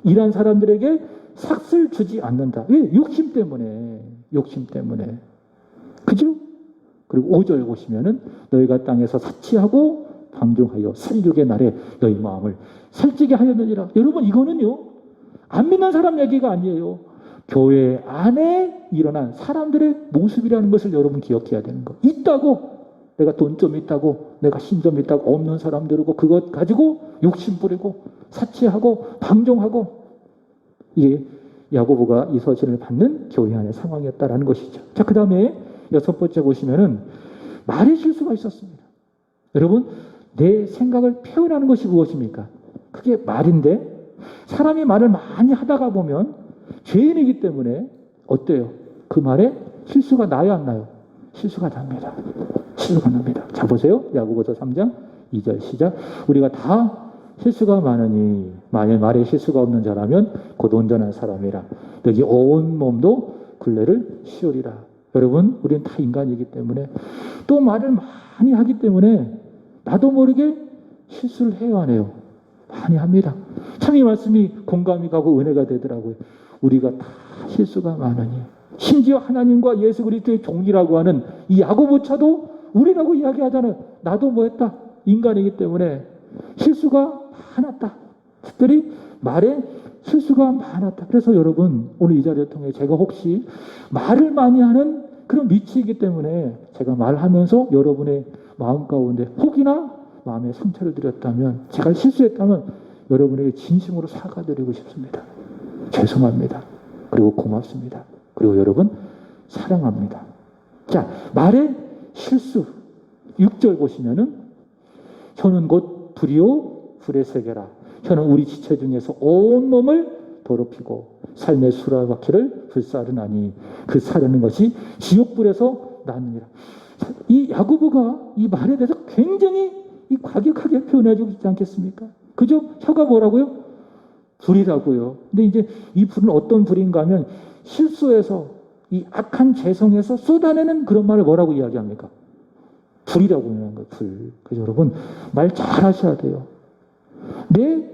일한 사람들에게 삭을 주지 않는다. 왜? 욕심 때문에. 욕심 때문에. 그죠? 그리고 5절 보시면은 너희가 땅에서 사치하고 방종하여 살육의 날에 너희 마음을 살찌게 하였느니라. 여러분, 이거는요 안 믿는 사람 얘기가 아니에요. 교회 안에 일어난 사람들의 모습이라는 것을 여러분 기억해야 되는 거. 있다고, 내가 돈 좀 있다고, 내가 신 좀 있다고 없는 사람들이고 그것 가지고 욕심 부리고 사치하고 방종하고, 이게 야고보가 이 서신을 받는 교회 안의 상황이었다라는 것이죠. 자, 그 다음에 6번째 보시면은 말의 실수가 있었습니다. 여러분, 내 생각을 표현하는 것이 무엇입니까? 그게 말인데, 사람이 말을 많이 하다가 보면 죄인이기 때문에 어때요? 그 말에 실수가 나요, 안 나요? 실수가 납니다. 실수가 납니다. 자, 보세요. 야고보서 3장 2절 시작. 우리가 다 실수가 많으니 만일 말에 실수가 없는 자라면 곧 온전한 사람이라. 여기 온 몸도 굴레를 씌우리라. 여러분, 우리는 다 인간이기 때문에 또 말을 많이 하기 때문에 나도 모르게 실수를 해요, 안 해요? 많이 합니다. 참 이 말씀이 공감이 가고 은혜가 되더라고요. 우리가 다 실수가 많으니, 심지어 하나님과 예수 그리스도의 종이라고 하는 이 야고보차도 우리라고 이야기하잖아요. 나도 뭐 했다? 인간이기 때문에 실수가 많았다. 특별히 말에 실수가 많았다. 그래서 여러분, 오늘 이 자리를 통해 제가 혹시 말을 많이 하는 그런 위치이기 때문에 제가 말하면서 여러분의 마음 가운데 혹이나 마음에 상처를 드렸다면, 제가 실수했다면 여러분에게 진심으로 사과드리고 싶습니다. 죄송합니다. 그리고 고맙습니다. 그리고 여러분 사랑합니다. 자, 말의 실수 6절 보시면은 혀는 곧 불이요 불의 세계라. 혀는 우리 지체 중에서 온 몸을 더럽히고 삶의 수라바퀴를 불사르나니 그 사르는 것이 지옥불에서 나느니라. 이 야고보가 이 말에 대해서 굉장히 이 과격하게 표현해주고 있지 않겠습니까? 그죠? 혀가 뭐라고요? 불이라고요. 근데 이제 이 불은 어떤 불인가 하면 실수해서 이 악한 죄성에서 쏟아내는 그런 말을 뭐라고 이야기합니까? 불이라고 하는 거예요. 불. 그래서 여러분 말 잘하셔야 돼요. 내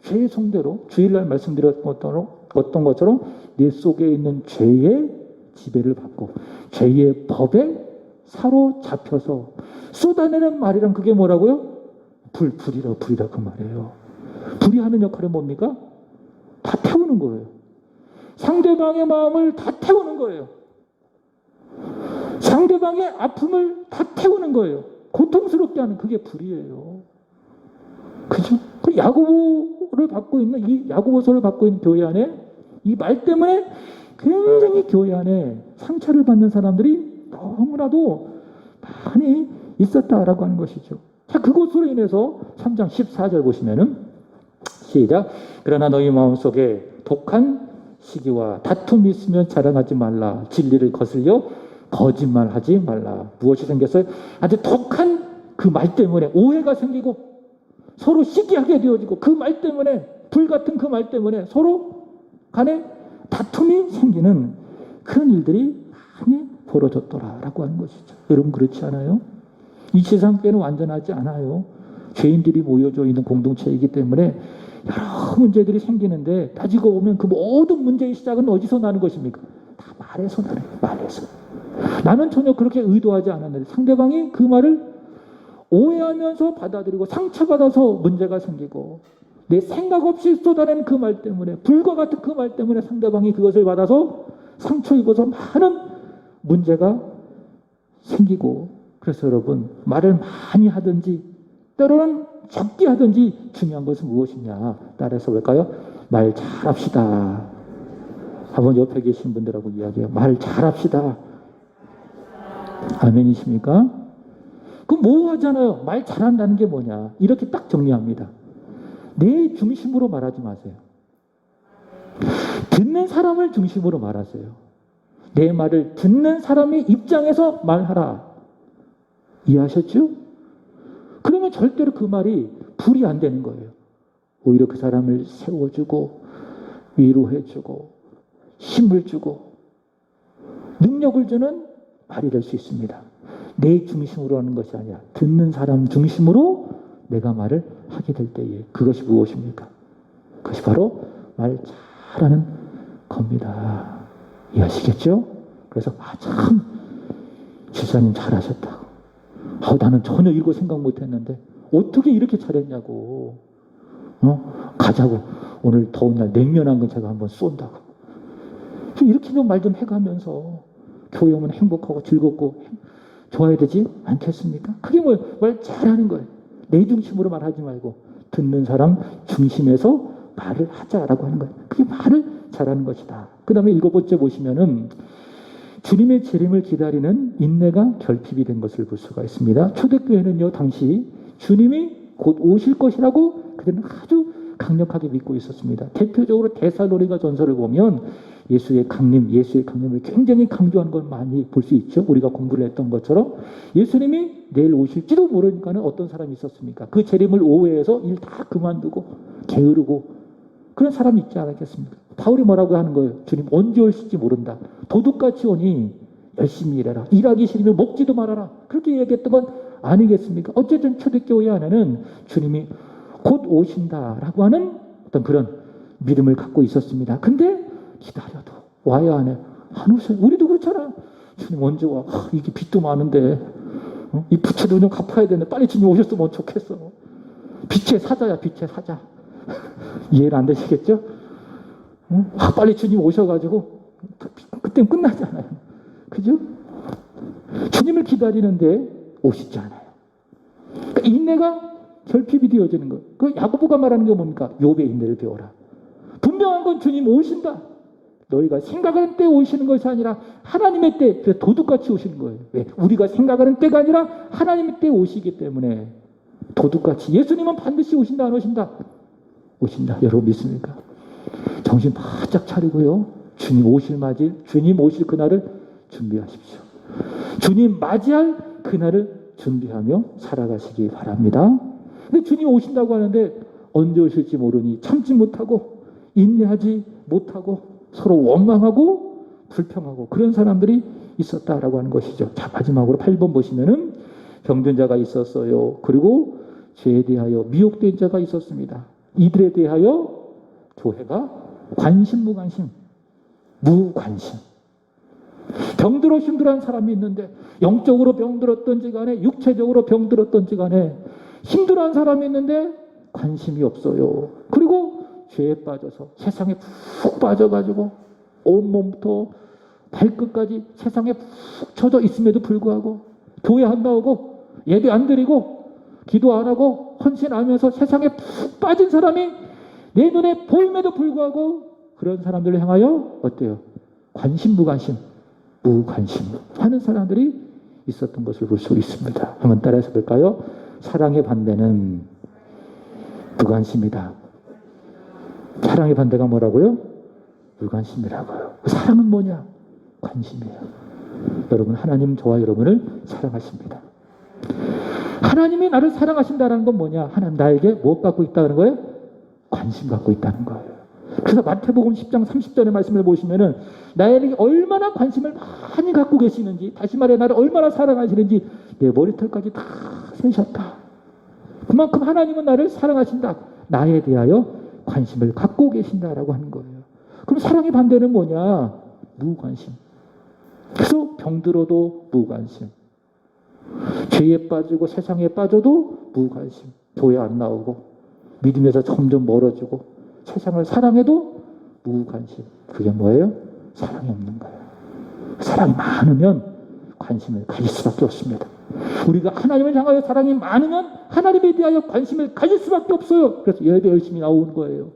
죄의 성대로 주일날 말씀드렸던 것처럼 내 속에 있는 죄의 지배를 받고 죄의 법에 사로잡혀서 쏟아내는 말이란 그게 뭐라고요? 불이라 그 말이에요. 불이 하는 역할은 뭡니까? 다 태우는 거예요. 상대방의 마음을 다 태우는 거예요. 상대방의 아픔을 다 태우는 거예요. 고통스럽게 하는 그게 불이에요. 그죠? 그 야고보를 받고 있는 이 야고보서를 받고 있는 교회 안에 이 말 때문에 굉장히 교회 안에 상처를 받는 사람들이 너무나도 많이 있었다라고 하는 것이죠. 자, 그것으로 인해서 3장 14절 보시면은 시작. 그러나 너희 마음속에 독한 시기와 다툼이 있으면 자랑하지 말라. 진리를 거슬려 거짓말하지 말라. 무엇이 생겼어요? 아주 독한 그 말 때문에 오해가 생기고 서로 시기하게 되어지고 그 말 때문에 불같은 그 말 때문에 서로 간에 다툼이 생기는 그런 일들이 많이 벌어졌더라라고 하는 것이죠. 여러분 그렇지 않아요? 이 세상께는 완전하지 않아요. 죄인들이 모여져 있는 공동체이기 때문에 여러 문제들이 생기는데 따지고 보면 그 모든 문제의 시작은 어디서 나는 것입니까? 다 말에서 나는 말에서. 나는 전혀 그렇게 의도하지 않았는데 상대방이 그 말을 오해하면서 받아들이고 상처받아서 문제가 생기고 내 생각 없이 쏟아낸 그 말 때문에 불과 같은 그 말 때문에 상대방이 그것을 받아서 상처 입어서 많은 문제가 생기고 그래서 여러분 말을 많이 하든지 때로는 적게 하든지 중요한 것은 무엇이냐 따라서 볼까요? 말 잘합시다. 한번 옆에 계신 분들하고 이야기해요. 말 잘합시다. 아멘이십니까? 그럼 뭐 하잖아요. 말 잘한다는 게 뭐냐 이렇게 딱 정리합니다. 내 중심으로 말하지 마세요. 듣는 사람을 중심으로 말하세요. 내 말을 듣는 사람의 입장에서 말하라. 이해하셨죠? 그러면 절대로 그 말이 불이 안 되는 거예요. 오히려 그 사람을 세워주고 위로해주고 힘을 주고 능력을 주는 말이 될 수 있습니다. 내 중심으로 하는 것이 아니라 듣는 사람 중심으로 내가 말을 하게 될 때에 그것이 무엇입니까? 그것이 바로 말 잘하는 겁니다. 이해하시겠죠? 그래서 참 집사님 잘하셨다고. 나는 전혀 이거 생각 못했는데 어떻게 이렇게 잘했냐고. 가자고. 오늘 더운 날 냉면 한 건 제가 한번 쏜다고. 이렇게 좀 말 좀 해가면서 교회 오면 행복하고 즐겁고 좋아야 되지 않겠습니까? 그게 뭐예요? 말 잘하는 거예요. 내 중심으로 말하지 말고 듣는 사람 중심에서 말을 하자라고 하는 거예요. 그게 말을 잘하는 것이다. 그 다음에 7번째 보시면은 주님의 재림을 기다리는 인내가 결핍이 된 것을 볼 수가 있습니다. 초대교회는요 당시 주님이 곧 오실 것이라고 그들은 아주 강력하게 믿고 있었습니다. 대표적으로 데살로니가 전서를 보면 예수의 강림을 굉장히 강조하는 걸 많이 볼 수 있죠. 우리가 공부를 했던 것처럼 예수님이 내일 오실지도 모르니까는 어떤 사람이 있었습니까? 그 재림을 오해해서 일 다 그만두고 게으르고 그런 사람이 있지 않았겠습니까? 바울이 뭐라고 하는 거예요? 주님 언제 오실지 모른다. 도둑같이 오니 열심히 일해라. 일하기 싫으면 먹지도 말아라. 그렇게 얘기했던 건 아니겠습니까? 어쨌든 초대교회 안에는 주님이 곧 오신다라고 하는 어떤 그런 믿음을 갖고 있었습니다. 근데 기다려도 와야 하네. 안 오셔요. 우리도 그렇잖아. 주님 언제 와? 이게 빚도 많은데 이 부채도 좀 갚아야 되는데 빨리 주님 오셨으면 좋겠어. 빚의 사자야, 빚의 사자. 이해를 안 되시겠죠? 빨리 주님 오셔가지고 그땐 끝나잖아요. 그죠? 주님을 기다리는데 오시지 않아요. 그러니까 인내가 결핍이 되어지는 것. 그 야고보가 말하는 게 뭡니까? 욥의 인내를 배워라. 분명한 건 주님 오신다. 너희가 생각하는 때 오시는 것이 아니라 하나님의 때, 그래서 도둑같이 오시는 거예요. 왜? 우리가 생각하는 때가 아니라 하나님의 때 오시기 때문에 도둑같이. 예수님은 반드시 오신다, 안 오신다? 오신다. 여러분 믿습니까? 정신 바짝 차리고요. 주님 오실 그날을 준비하십시오. 주님 맞이할 그날을 준비하며 살아가시기 바랍니다. 근데 주님 오신다고 하는데 언제 오실지 모르니 참지 못하고 인내하지 못하고 서로 원망하고 불평하고 그런 사람들이 있었다라고 하는 것이죠. 자, 마지막으로 8번 보시면은 병든 자가 있었어요. 그리고 죄에 대하여 미혹된 자가 있었습니다. 이들에 대하여 교회가 관심, 무관심. 병들어 힘들어한 사람이 있는데 영적으로 병들었던지 간에 육체적으로 병들었던지 간에 힘들어한 사람이 있는데 관심이 없어요. 그리고 죄에 빠져서 세상에 푹 빠져가지고 온몸부터 발끝까지 세상에 푹 쳐져 있음에도 불구하고 교회 안 나오고 예배 안 드리고 기도 안 하고 헌신하면서 세상에 푹 빠진 사람이 내 눈에 보임에도 불구하고 그런 사람들을 향하여 어때요? 무관심 하는 사람들이 있었던 것을 볼 수 있습니다. 한번 따라해서 볼까요? 사랑의 반대는 무관심이다. 사랑의 반대가 뭐라고요? 무관심이라고요. 사랑은 뭐냐? 관심이에요. 여러분, 하나님 저와 여러분을 사랑하십니다. 하나님이 나를 사랑하신다는 건 뭐냐? 하나님 나에게 뭐 갖고 있다는 거예요? 관심 갖고 있다는 거예요. 그래서 마태복음 10장 30절의 말씀을 보시면은 나에게 얼마나 관심을 많이 갖고 계시는지, 다시 말해 나를 얼마나 사랑하시는지 내 머리털까지 다 세셨다. 그만큼 하나님은 나를 사랑하신다. 나에 대하여 관심을 갖고 계신다라고 하는 거예요. 그럼 사랑의 반대는 뭐냐? 무관심. 그래서 병들어도 무관심. 죄에 빠지고 세상에 빠져도 무관심. 교회 안 나오고 믿음에서 점점 멀어지고 세상을 사랑해도 무관심. 그게 뭐예요? 사랑이 없는 거예요. 사랑이 많으면 관심을 가질 수밖에 없습니다. 우리가 하나님을 향하여 사랑이 많으면 하나님에 대하여 관심을 가질 수밖에 없어요. 그래서 예배 열심히 나오는 거예요.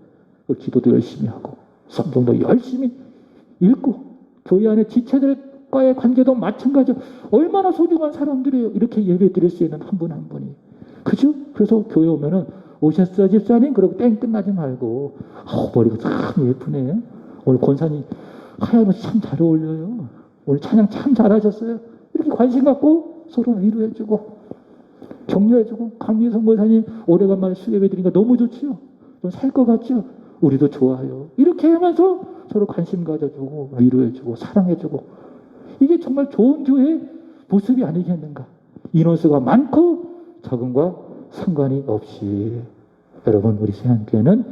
기도도 열심히 하고 성경도 열심히 읽고 교회 안에 지체들과의 관계도 마찬가지로 얼마나 소중한 사람들이에요. 이렇게 예배 드릴 수 있는 한 분 한 분이. 그죠? 그래서 교회 오면은 오셨어요 집사님? 그러고 땡 끝나지 말고 머리가 참 예쁘네. 오늘 권사님 하얀 옷 참 잘 어울려요. 오늘 찬양 참 잘하셨어요. 이렇게 관심 갖고 서로 위로해주고 격려해주고 강민성 권사님 오래간만에 수예배 드리니까 너무 좋지요. 좀 살 것 같죠? 우리도 좋아요. 이렇게 하면서 서로 관심 가져주고 위로해주고 사랑해주고 이게 정말 좋은 교회의 모습이 아니겠는가. 인원수가 많고 적음과 상관이 없이 여러분 우리 세안교회는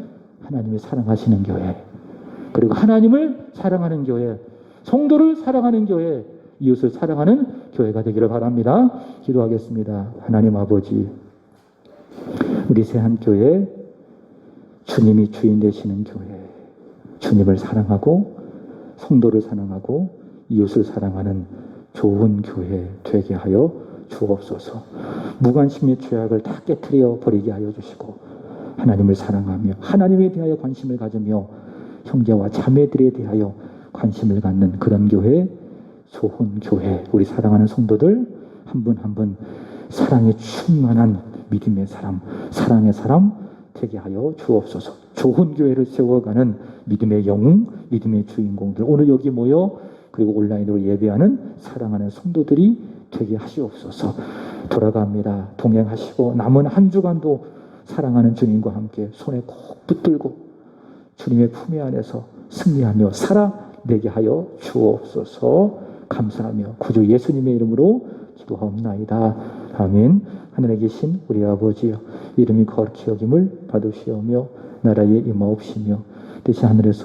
하나님이 사랑하시는 교회, 그리고 하나님을 사랑하는 교회, 성도를 사랑하는 교회, 이웃을 사랑하는 교회가 되기를 바랍니다. 기도하겠습니다. 하나님 아버지, 우리 세안교회 주님이 주인 되시는 교회, 주님을 사랑하고 성도를 사랑하고 이웃을 사랑하는 좋은 교회 되게 하여 주옵소서. 무관심의 죄악을 다 깨트려 버리게 하여 주시고 하나님을 사랑하며 하나님에 대하여 관심을 가지며 형제와 자매들에 대하여 관심을 갖는 그런 교회, 좋은 교회, 우리 사랑하는 성도들 한 분 한 분 사랑에 충만한 믿음의 사람, 사랑의 사람 되게 하여 주옵소서. 좋은 교회를 세워가는 믿음의 영웅, 믿음의 주인공들 오늘 여기 모여 그리고 온라인으로 예배하는 사랑하는 성도들이 되게 하시옵소서. 돌아갑니다. 동행하시고 남은 한 주간도 사랑하는 주님과 함께 손에 꼭 붙들고 주님의 품에 안에서 승리하며 살아내게 하여 주옵소서. 감사하며 구주 예수님의 이름으로 기도하옵나이다. 아멘. 하늘에 계신 우리 아버지여, 이름이 거룩히 여김을 받으시오며 나라에 임하옵시며 뜻이 하늘에서